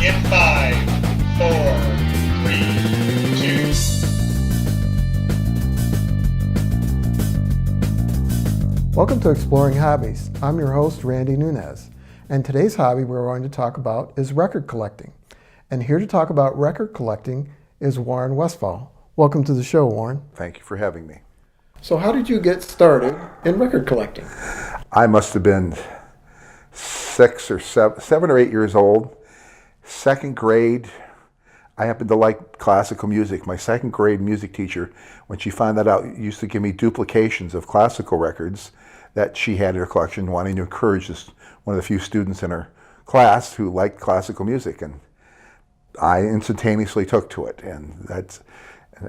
in 5, 4, 3, 2. Welcome to Exploring Hobbies. I'm your host, Randy Nunez. And today's hobby we're going to talk about is record collecting. And here to talk about record collecting is Warren Westfall. Welcome to the show, Warren. Thank you for having me. So how did you get started in record collecting? I must have been 7 or 8 years old. Second grade, I happened to like classical music. My second grade music teacher, when she found that out, used to give me duplications of classical records that she had in her collection, wanting to encourage one of the few students in her class who liked classical music. And I instantaneously took to it. And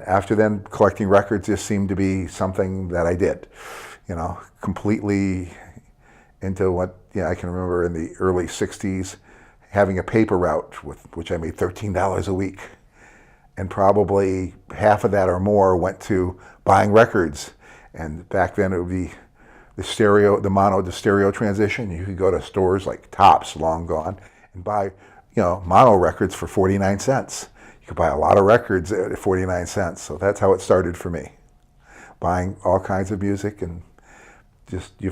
after then, collecting records just seemed to be something that I did, completely into what, I can remember in the early 60s, having a paper route with which I made $13 a week. And probably half of that or more went to buying records. And back then it would be the mono to stereo transition. You could go to stores like Tops, long gone, and buy, mono records for 49 cents. You could buy a lot of records at 49 cents. So that's how it started for me. Buying all kinds of music, and just you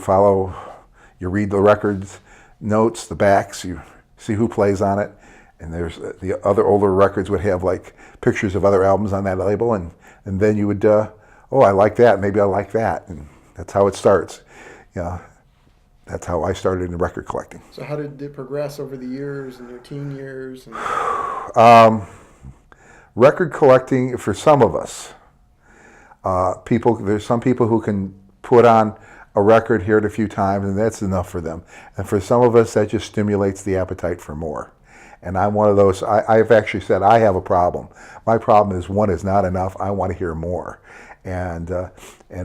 read the records, notes, the backs, you see who plays on it. And there's the other older records would have like pictures of other albums on that label, and then you would, I like that, maybe I like that. And that's how it starts. That's how I started in record collecting. So how did it progress over the years, in your teen years? Record collecting, for some of us, there's some people who can put on a record, hear it a few times, and that's enough for them. And for some of us, that just stimulates the appetite for more. And I'm one of those. I've actually said I have a problem. My problem is one is not enough. I want to hear more. And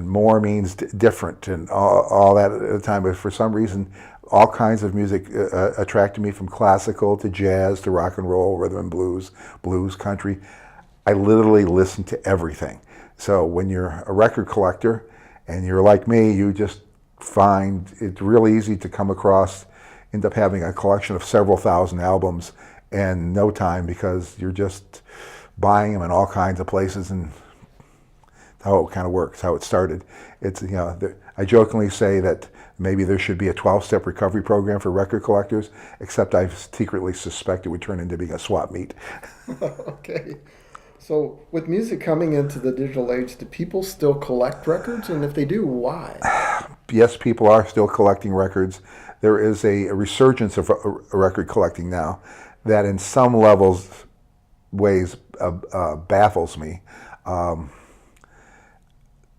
more means different and all that at the time. But for some reason, all kinds of music attracted me, from classical to jazz to rock and roll, rhythm and blues, country. I literally listen to everything. So when you're a record collector and you're like me, you just find it really easy to end up having a collection of several thousand albums in no time, because you're just buying them in all kinds of places. And how it kind of works, how it started. It's, I jokingly say that maybe there should be a 12-step recovery program for record collectors, except I secretly suspect it would turn into being a swap meet. Okay. So with music coming into the digital age, do people still collect records? And if they do, why? Yes, people are still collecting records. There is a resurgence of record collecting now that in some ways baffles me.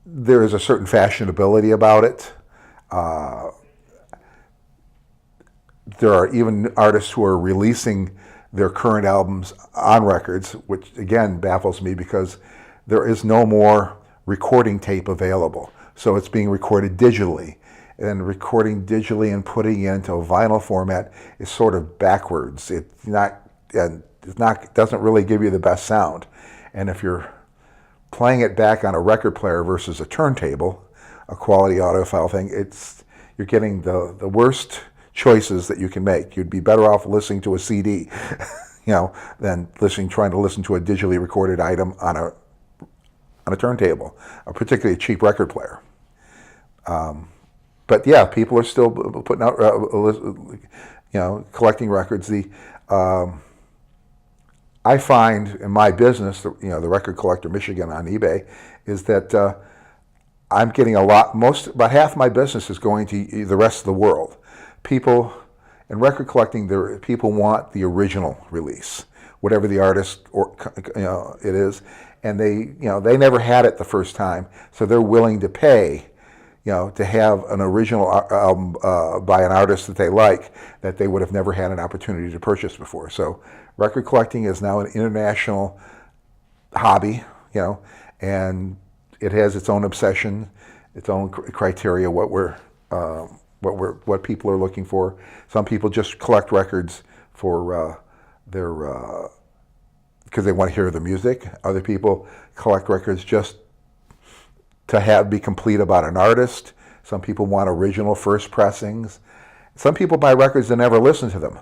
There is a certain fashionability about it. There are even artists who are releasing their current albums on records, which again baffles me, because there is no more recording tape available. So it's being recorded digitally. And recording digitally and putting it into a vinyl format is sort of backwards. It doesn't really give you the best sound. And if you're playing it back on a record player versus a turntable, a quality audiophile thing, you're getting the worst choices that you can make. You'd be better off listening to a CD, than trying to listen to a digitally recorded item on a turntable, particularly a cheap record player. But yeah, people are still putting out, collecting records. I find in my business, the Record Collector Michigan on eBay, is that I'm getting about half my business is going to the rest of the world. People in record collecting, people want the original release, whatever the artist it is, and they never had it the first time, so they're willing to pay, to have an original album by an artist that they like, that they would have never had an opportunity to purchase before. So record collecting is now an international hobby, and it has its own obsession, its own criteria, what people are looking for. Some people just collect records for because they want to hear the music. Other people collect records just to be complete about an artist. Some people want original first pressings. Some people buy records and never listen to them.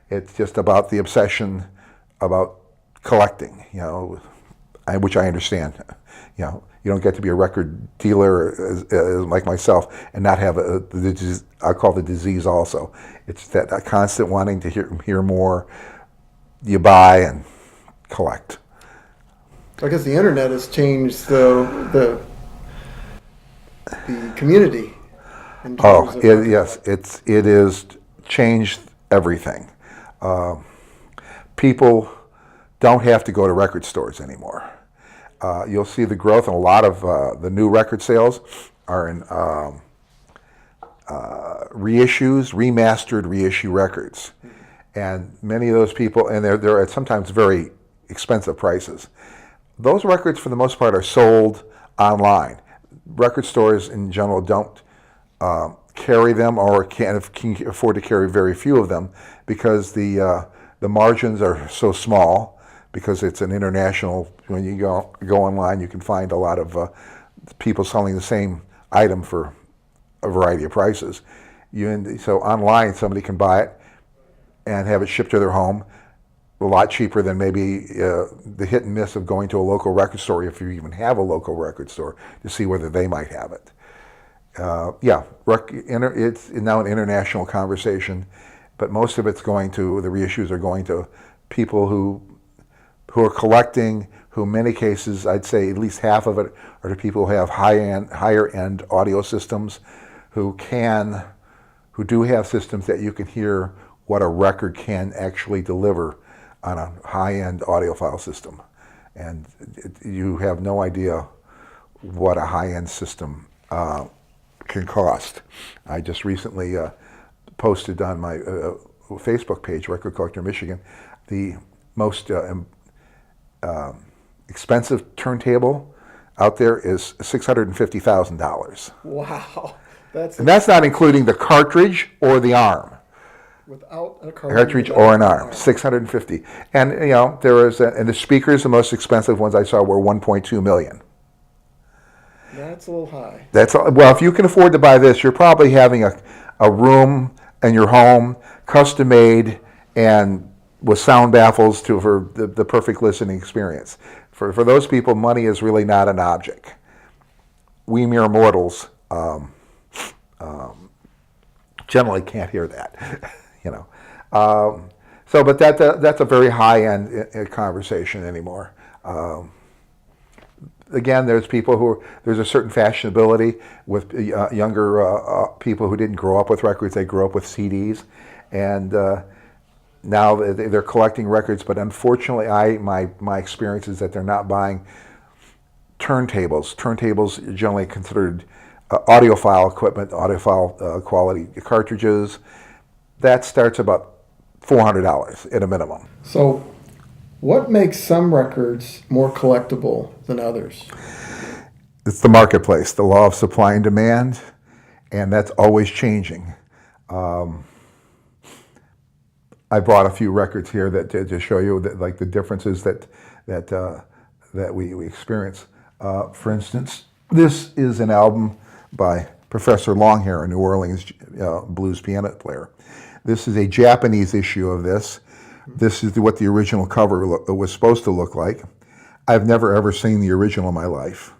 It's just about the obsession about collecting, which I understand. You don't get to be a record dealer like myself and not have I call the disease also. It's that constant wanting to hear more. You buy and collect. I guess the internet has changed the community. Yes, it has changed everything. People don't have to go to record stores anymore. You'll see the growth, and a lot of the new record sales are in reissues, remastered reissue records. And many of those people, and they're at sometimes very expensive prices. Those records, for the most part, are sold online. Record stores in general don't carry them, or can afford to carry very few of them, because the margins are so small. Because it's an international. When you go online, you can find a lot of people selling the same item for a variety of prices. So online, somebody can buy it and have it shipped to their home a lot cheaper than maybe the hit and miss of going to a local record store, if you even have a local record store, to see whether they might have it. It's now an international conversation, but most of it's the reissues are going to people who are collecting, who in many cases, I'd say at least half of it are to people who have higher end audio systems, who do have systems that you can hear what a record can actually deliver on a high-end audiophile system. And you have no idea what a high-end system can cost. I just recently posted on my Facebook page, Record Collector Michigan, the most expensive turntable out there is $650,000. Wow. And that's not including the cartridge or the arm. Without a Cartridge or an arm, $650. And and the speakers, the most expensive ones I saw were $1.2 million. That's a little high. Well, if you can afford to buy this, you're probably having a room in your home, custom made, and with sound baffles for the perfect listening experience. For those people, money is really not an object. We mere mortals generally can't hear that, But that's a very high-end conversation anymore. Again, there's people there's a certain fashionability with younger people who didn't grow up with records. They grew up with CDs, and now they're collecting records. But unfortunately, my experience is that they're not buying turntables. Turntables are generally considered audiophile equipment, audiophile quality cartridges. That starts about $400 at a minimum. So what makes some records more collectible than others? It's the marketplace, the law of supply and demand, and that's always changing. I brought a few records here to show you like the differences that we experience. For instance, this is an album by Professor Longhair, a New Orleans blues piano player. This is a Japanese issue of this. This is what the original cover was supposed to look like. I've never ever seen the original in my life.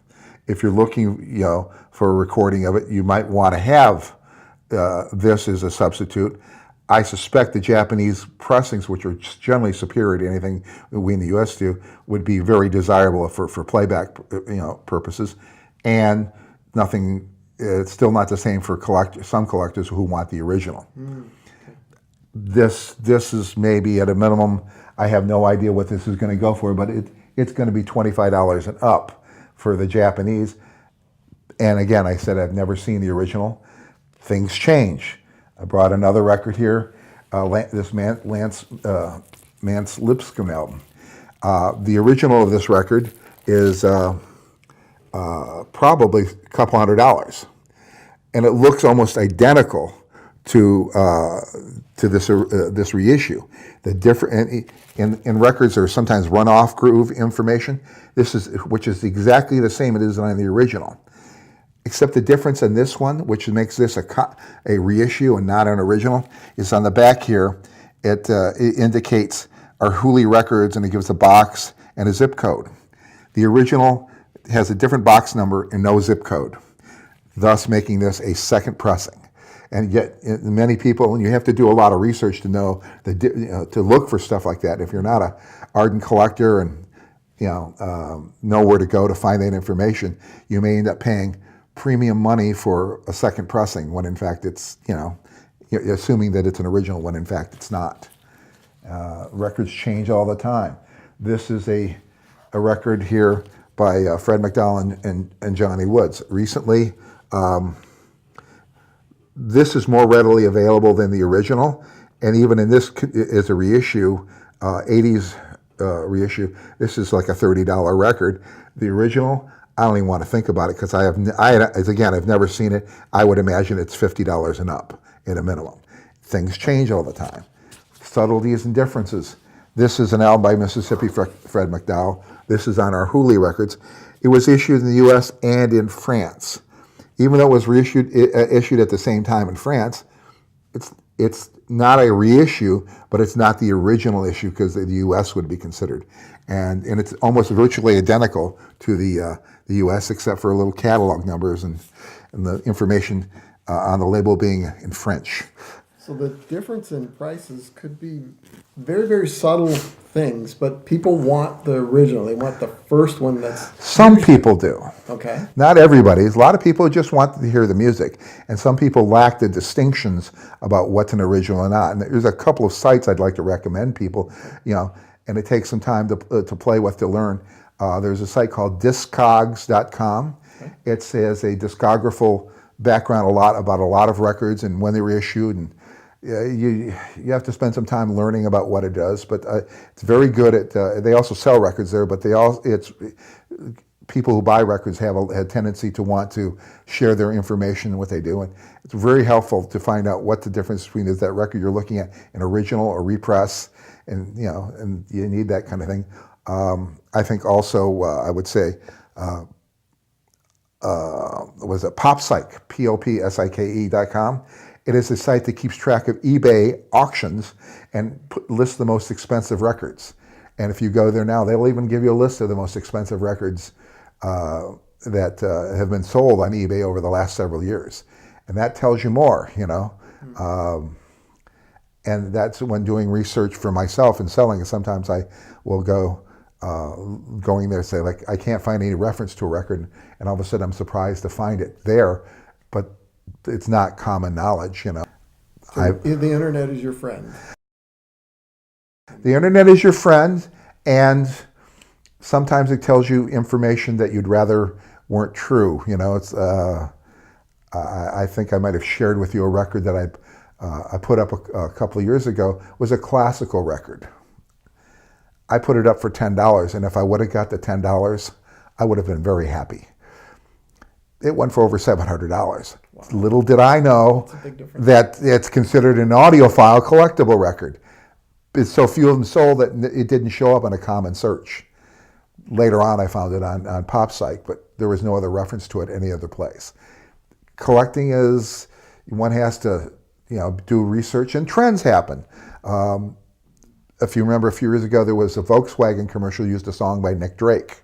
If you're looking, for a recording of it, you might want to have this as a substitute. I suspect the Japanese pressings, which are generally superior to anything we in the U.S. do, would be very desirable for playback, purposes, and nothing. It's still not the same for some collectors who want the original. This is maybe at a minimum. I have no idea what this is going to go for, but it's going to be $25 and up for the Japanese. And again, I said I've never seen the original. Things change. I brought another record here, this Lance Lipscomb album. The original of this record is probably a couple $100, and it looks almost identical to this reissue. The different in records there are sometimes runoff groove information. Which is exactly the same it is on the original. Except the difference in this one, which makes this a reissue and not an original, is on the back here. It indicates are Hooley records, and it gives a box and a zip code. The original has a different box number and no zip code, thus making this a second pressing. And yet, many people, and you have to do a lot of research to know, to look for stuff like that. If you're not an ardent collector and know where to go to find that information, you may end up paying premium money for a second pressing when in fact it's, you're assuming that it's an original when in fact it's not. Records change all the time. This is a record here by Fred McDowell and Johnny Woods. Recently, this is more readily available than the original, and even in this is a reissue, 80s reissue. This is like a $30 record. The original, I don't even want to think about it because I've never seen it. I would imagine it's $50 and up at a minimum. Things change all the time. Subtleties and differences. This is an album by Mississippi Fred McDowell. This is on our Hooley records. It was issued in the U.S. and in France. Even though it was issued at the same time in France, it's not a reissue, but it's not the original issue because the U.S. would be considered, and it's almost virtually identical to the U.S. except for little catalog numbers and the information on the label being in French. So the difference in prices could be very, very subtle things, but people want the original. They want the first one that's... Some people do. Okay. Not everybody. A lot of people just want to hear the music, and some people lack the distinctions about what's an original and not. And there's a couple of sites I'd like to recommend people, and it takes some time to play with to learn. There's a site called Discogs.com. Okay. It says a discographical background about a lot of records and when they were issued, and you have to spend some time learning about what it does, but it's very good at. They also sell records there, but people who buy records have a tendency to want to share their information and what they do, and it's very helpful to find out what the difference between is that record you're looking at, an original or repress, and you need that kind of thing. I think also I would say. Was it PopPsych, POPSIKE.com. It is a site that keeps track of eBay auctions and lists the most expensive records. And if you go there now, they'll even give you a list of the most expensive records that have been sold on eBay over the last several years. And that tells you more, and that's when doing research for myself and selling. And sometimes I will going there, say, like, I can't find any reference to a record, and all of a sudden I'm surprised to find it there, but it's not common knowledge, So the internet is your friend. The internet is your friend, and sometimes it tells you information that you'd rather weren't true. It's. I think I might have shared with you a record that I put up a couple of years ago. Was a classical record. I put it up for $10, and if I would have got the $10, I would have been very happy. It went for over $700. Wow. Little did I know that it's considered an audiophile collectible record. It's so few of them sold that it didn't show up on a common search. Later on, I found it on PopPsych, but there was no other reference to it any other place. Collecting is, one has to do research, and trends happen. If you remember, a few years ago, there was a Volkswagen commercial used a song by Nick Drake.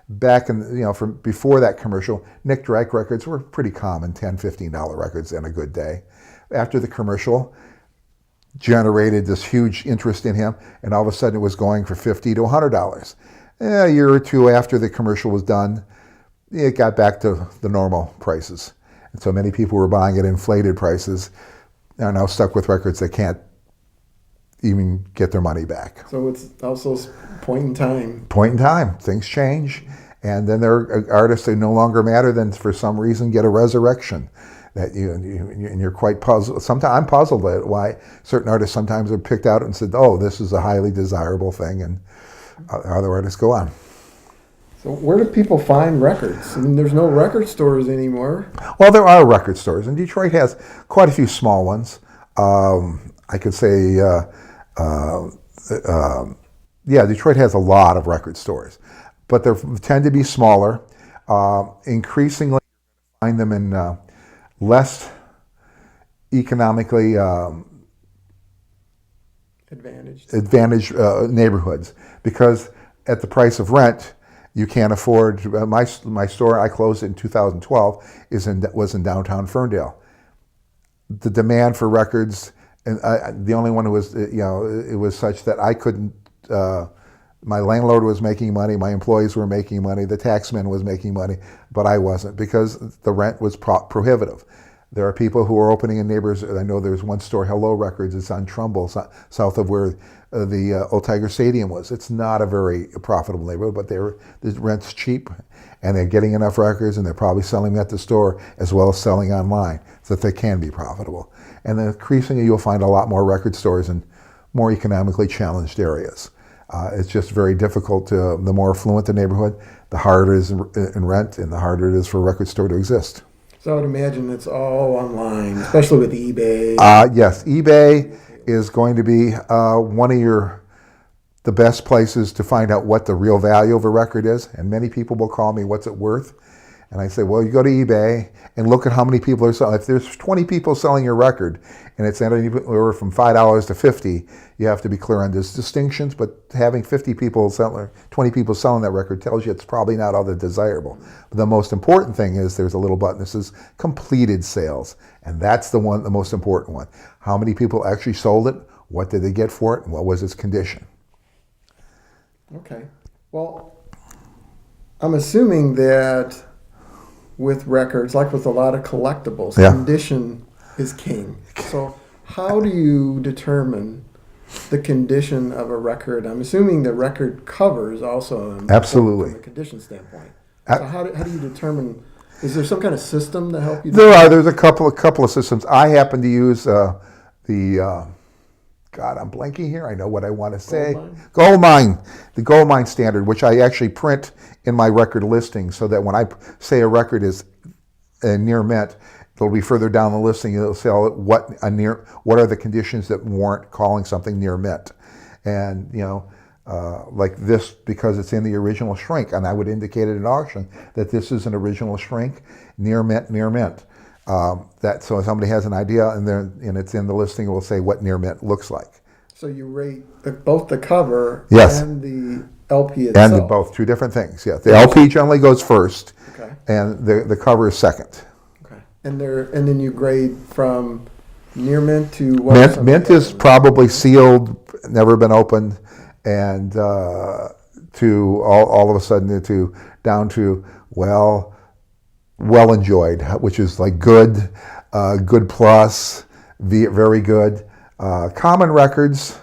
Back in, from before that commercial, Nick Drake records were pretty common, $10, $15 records in a good day. After the commercial, generated this huge interest in him, and all of a sudden it was going for $50 to $100. A year or two after the commercial was done, it got back to the normal prices. And so many people were buying at inflated prices, are now stuck with records they can't even get their money back. So it's also point in time. Point in time. Things change. And then there are artists that no longer matter, then for some reason get a resurrection. That and you're quite puzzled. Sometimes I'm puzzled at why certain artists sometimes are picked out and said, oh, this is a highly desirable thing, and other artists go on. So where do people find records? I mean, there's no record stores anymore. Well, there are record stores, and Detroit has quite a few small ones. I could say, Detroit has a lot of record stores, but they tend to be smaller. Increasingly, you find them in less economically advantage neighborhoods, because at the price of rent, you can't afford. My store, I closed it in 2012, was in downtown Ferndale. The demand for records, and the only one who was, it was such that I couldn't. My landlord was making money, my employees were making money, the taxman was making money, but I wasn't, because the rent was prohibitive. There are people who are opening in neighbors. I know there's one store, Hello Records. It's on Trumbull, south of where the Old Tiger Stadium was. It's not a very profitable neighborhood, but the rent's cheap, and they're getting enough records, and they're probably selling them at the store as well as selling online, so that they can be profitable. And then increasingly, you'll find a lot more record stores in more economically challenged areas. It's just very difficult the more affluent the neighborhood, the harder it is in rent, and the harder it is for a record store to exist. So I would imagine it's all online, especially with eBay. Yes, eBay is going to be one of the best places to find out what the real value of a record is. And many people will call me, what's it worth? And I say, well, you go to eBay and look at how many people are selling. If there's 20 people selling your record and it's anywhere from $5 to $50, you have to be clear on those distinctions. But having 20 people selling that record tells you it's probably not all that desirable. But the most important thing is there's a little button that says completed sales. And that's the most important one. How many people actually sold it? What did they get for it? And what was its condition? Okay. Well, I'm assuming that with records, like with a lot of collectibles, condition is king. So how do you determine the condition of a record? I'm assuming the record cover is also absolutely from a condition standpoint. So how do you determine? Is there some kind of system to help you? There's a couple of systems. I happen to use God, I'm blanking here. I know what I want to say. Goldmine, the Goldmine standard, which I actually print in my record listing, so that when I say a record is near mint, it'll be further down the listing. It'll say what are the conditions that warrant calling something near mint, and like this, because it's in the original shrink, and I would indicate it in auction that this is an original shrink, near mint. That so if somebody has an idea and it's in the listing, it will say what near mint looks like. So you rate both the cover and the LP itself. And both, two different things. Yeah, the LP generally goes first, and the cover is second. Okay, and then you grade from near mint to what? Mint is probably sealed, never been opened, and to all of a sudden down to well enjoyed, which is like good, good plus, very good. Common records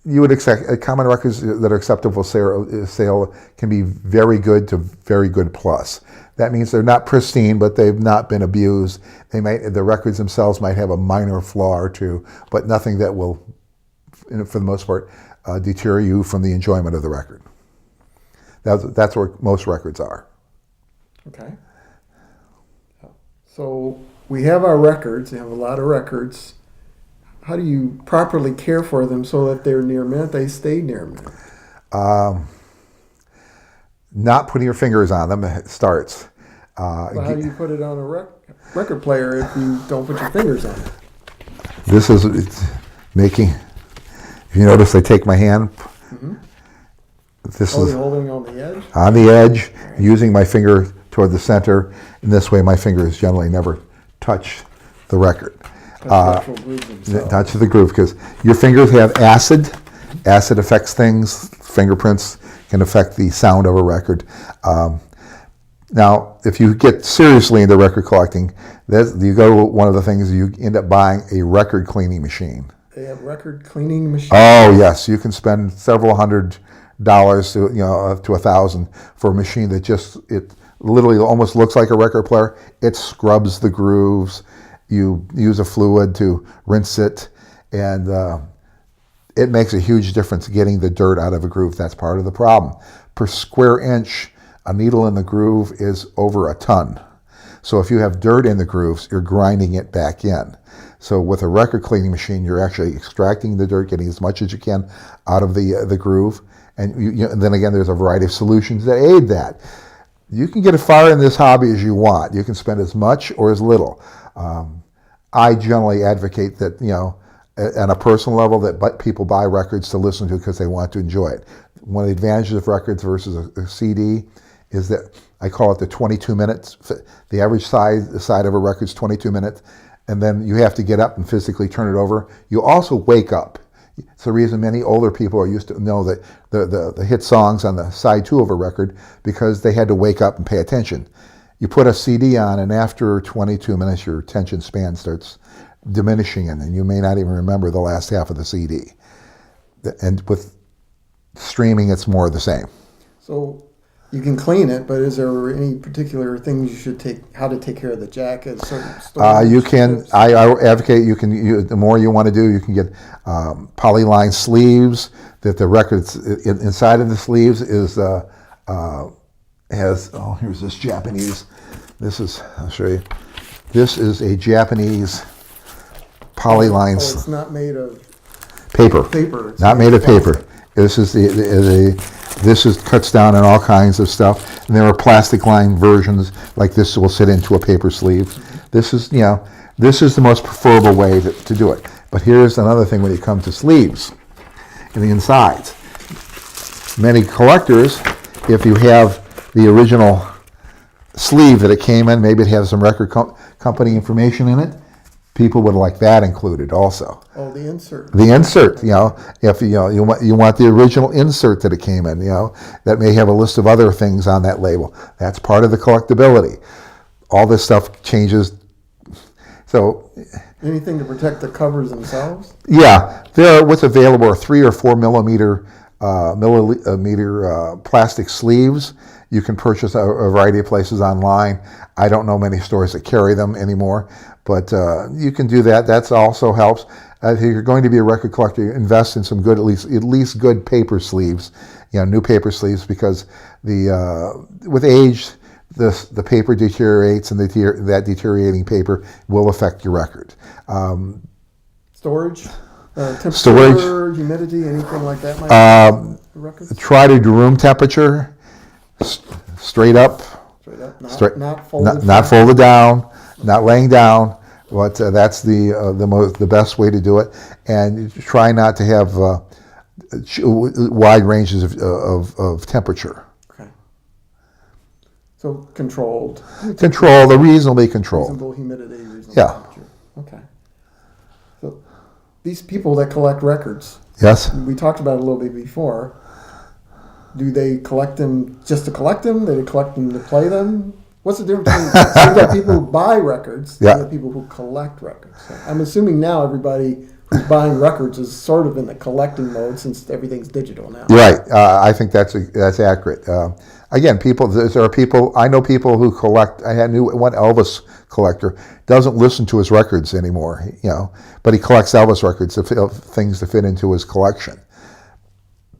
you would expect. Common records that are acceptable sale can be very good to very good plus. That means they're not pristine, but they've not been abused. The records themselves might have a minor flaw or two, but nothing that will, for the most part, deter you from the enjoyment of the record. That's where most records are. Okay. So we have our records. We have a lot of records. How do you properly care for them so that they're near mint, they stay near mint? Not putting your fingers on them, it starts. How do you put it on a record player if you don't put your fingers on it? It's making, if you notice, I take my hand. Mm-hmm. This is holding on the edge? On the edge, using my finger toward the center. In this way, my fingers generally never touch the record. Touch the groove, because your fingers have acid. Acid affects things. Fingerprints can affect the sound of a record. Now, if you get seriously into record collecting, you go to one of the things, you end up buying a record cleaning machine. They have record cleaning machines? Oh, yes. You can spend several $100s to $1,000 for a machine that it literally almost looks like a record player. It scrubs the grooves. You use a fluid to rinse it, and it makes a huge difference getting the dirt out of a groove. That's part of the problem. Per square inch, a needle in the groove is over a ton. So if you have dirt in the grooves, you're grinding it back in. So with a record cleaning machine, you're actually extracting the dirt, getting as much as you can out of the groove. And then again, there's a variety of solutions that aid that. You can get as far in this hobby as you want. You can spend as much or as little. I generally advocate that, on a personal level that people buy records to listen to because they want to enjoy it. One of the advantages of records versus a CD is that I call it the 22 minutes. The average side of a record is 22 minutes, and then you have to get up and physically turn it over. You also wake up. It's the reason many older people are used to know that the hit songs on the side 2 of a record, because they had to wake up and pay attention. You put a CD on, and after 22 minutes, your attention span starts diminishing, and you may not even remember the last half of the CD. And with streaming, it's more the same. So you can clean it, but is there any particular things you should how to take care of the jack at certain stores? You can. I advocate the more you want to do, you can get polyline sleeves. That the records inside of the sleeves is has. Oh, here's this Japanese. I'll show you. This is a Japanese polyline. Oh, it's not made of paper. Paper. Not made of paper. This is cuts down on all kinds of stuff. And there are plastic lined versions like this will sit into a paper sleeve. This is the most preferable way to do it. But here's another thing when you come to sleeves and the insides. Many collectors, if you have the original sleeve that it came in, maybe it has some record company information in it. People would like that included also. Oh, the insert. The insert, if you want the original insert that it came in, that may have a list of other things on that label. That's part of the collectability. All this stuff changes. So, anything to protect the covers themselves? Yeah, what's available are 3 or 4 millimeter plastic sleeves. You can purchase a variety of places online. I don't know many stores that carry them anymore, but you can do that. That also helps. If you're going to be a record collector, invest in some good, at least good paper sleeves, new paper sleeves, because with age, the paper deteriorates, and that deteriorating paper will affect your record. Storage, temperature, storage, humidity, anything like that might affect the records? Try to do room temperature, straight up. Not folded. Not folded down, not laying down. But that's the best way to do it, and try not to have wide ranges of temperature. Okay. So controlled. Reasonably controlled. Reasonable humidity, reasonable Yeah. temperature. Okay. So these people that collect records. Yes. We talked about it a little bit before. Do they collect them just to collect them? Do they collect them to play them? What's the difference between so you've got people who buy records and the people who collect records? So I'm assuming now everybody who's buying records is sort of in the collecting mode since everything's digital now. Right. I think that's accurate. Again, there are people. I know people who collect. I knew one Elvis collector doesn't listen to his records anymore. But he collects Elvis records of things to fit into his collection.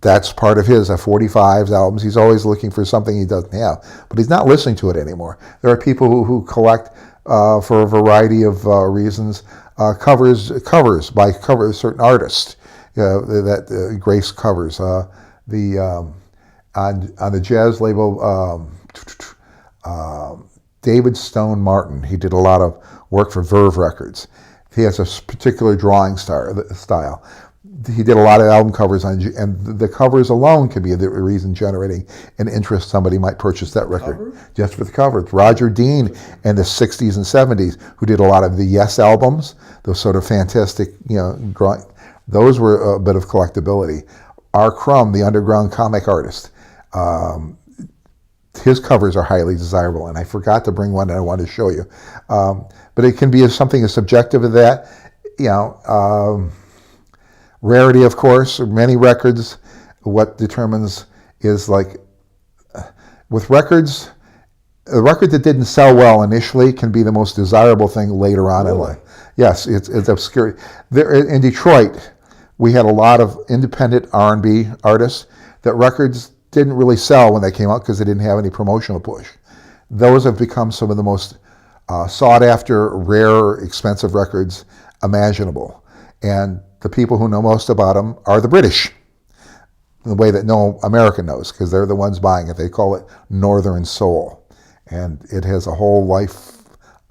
That's part of his 45s albums. He's always looking for something he doesn't have, but he's not listening to it anymore. There are people who collect for a variety of reasons covers by certain artists that grace covers. On the jazz label, David Stone Martin. He did a lot of work for Verve Records. He has a particular drawing style. He did a lot of album covers, and the covers alone can be the reason generating an interest. Somebody might purchase that record just for the cover. Roger Dean in the 60s and 70s, who did a lot of the Yes albums, those sort of fantastic, drawing. Those were a bit of collectability. R. Crumb, the underground comic artist, his covers are highly desirable, and I forgot to bring one that I wanted to show you. But it can be something as subjective as that, rarity, of course. Many records, what determines is with records, a record that didn't sell well initially can be the most desirable thing later on in life. Yes, it's obscure. In Detroit, we had a lot of independent R&B artists that records didn't really sell when they came out because they didn't have any promotional push. Those have become some of the most sought after, rare, expensive records imaginable. And the people who know most about them are the British, in the way that no American knows, because they're the ones buying it. They call it Northern Soul. And it has a whole life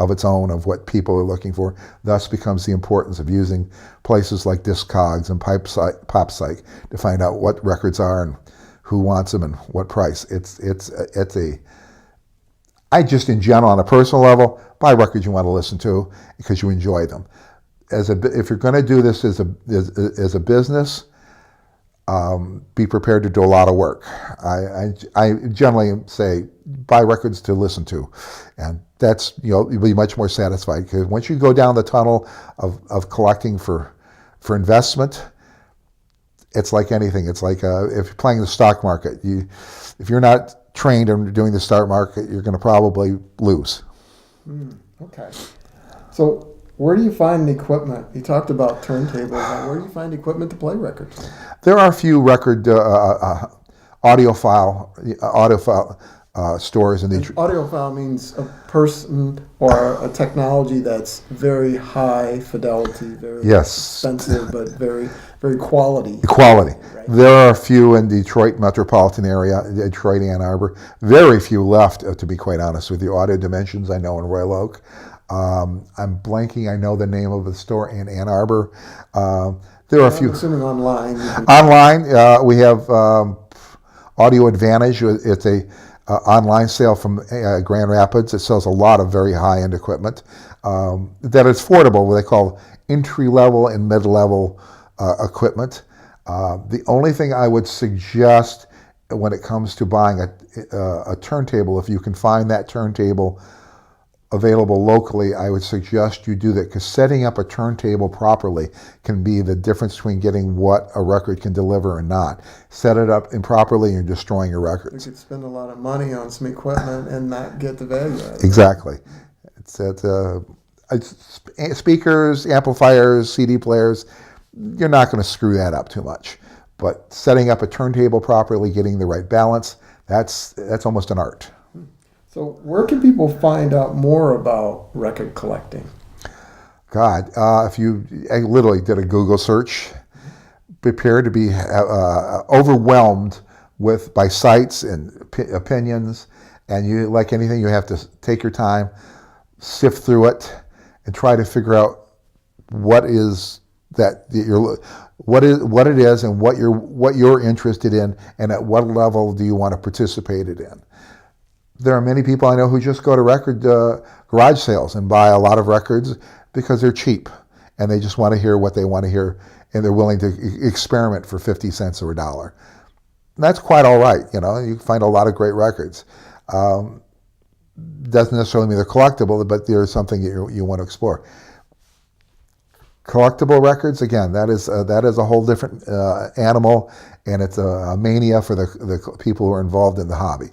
of its own of what people are looking for. Thus becomes the importance of using places like Discogs and PopPsych to find out what records are and who wants them and what price. I just, in general, on a personal level, buy records you want to listen to because you enjoy them. If you're going to do this as a business, be prepared to do a lot of work. I generally say buy records to listen to, and that's, you'll be much more satisfied, because once you go down the tunnel of collecting for investment, it's like anything. It's like if you're playing the stock market, if you're not trained in doing the stock market, you're going to probably lose. Okay. So where do you find the equipment? You talked about turntables. Where do you find equipment to play records? There are a few record audiophile stores in Detroit. Audiophile means a person or a technology that's very high fidelity, very expensive, but very, very quality. Quality. Right? There are a few in Detroit metropolitan area, Detroit, Ann Arbor. Very few left, to be quite honest with you. Audio Dimensions, I know, in Royal Oak. I'm blanking. I know the name of the store in Ann Arbor. There are a few. I'm assuming online. Online, we have Audio Advantage. It's a online sale from Grand Rapids. It sells a lot of very high-end equipment that is affordable, what they call entry-level and mid-level equipment. The only thing I would suggest when it comes to buying a turntable, if you can find that turntable available locally, I would suggest you do that, because setting up a turntable properly can be the difference between getting what a record can deliver and not. Set it up improperly and you're destroying your records. You could spend a lot of money on some equipment and not get the value out of it. Exactly. Speakers, amplifiers, CD players, you're not going to screw that up too much. But setting up a turntable properly, getting the right balance, that's almost an art. So where can people find out more about record collecting? God, I literally did a Google search, prepared to be overwhelmed by sites and opinions, and like anything, you have to take your time, sift through it, and try to figure out what it is and what you're interested in, and at what level do you want to participate it in. There are many people I know who just go to record garage sales and buy a lot of records because they're cheap and they just want to hear what they want to hear, and they're willing to experiment for 50 cents or $1. And that's quite all right. You find a lot of great records. Doesn't necessarily mean they're collectible, but there's something you want to explore. Collectible records, again, that is a whole different animal, and it's a mania for the people who are involved in the hobby.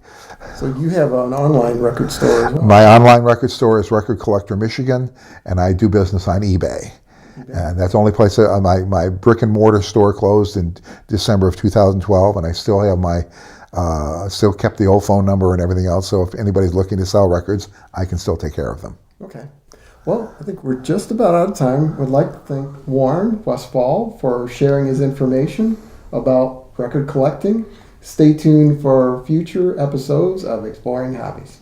So you have an online record store as well? My online record store is Record Collector Michigan, and I do business on eBay. And that's the only place my brick and mortar store closed in December of 2012, and I still have still kept the old phone number and everything else. So if anybody's looking to sell records, I can still take care of them. Okay. Well, I think we're just about out of time. We'd like to thank Warren Westfall for sharing his information about record collecting. Stay tuned for future episodes of Exploring Hobbies.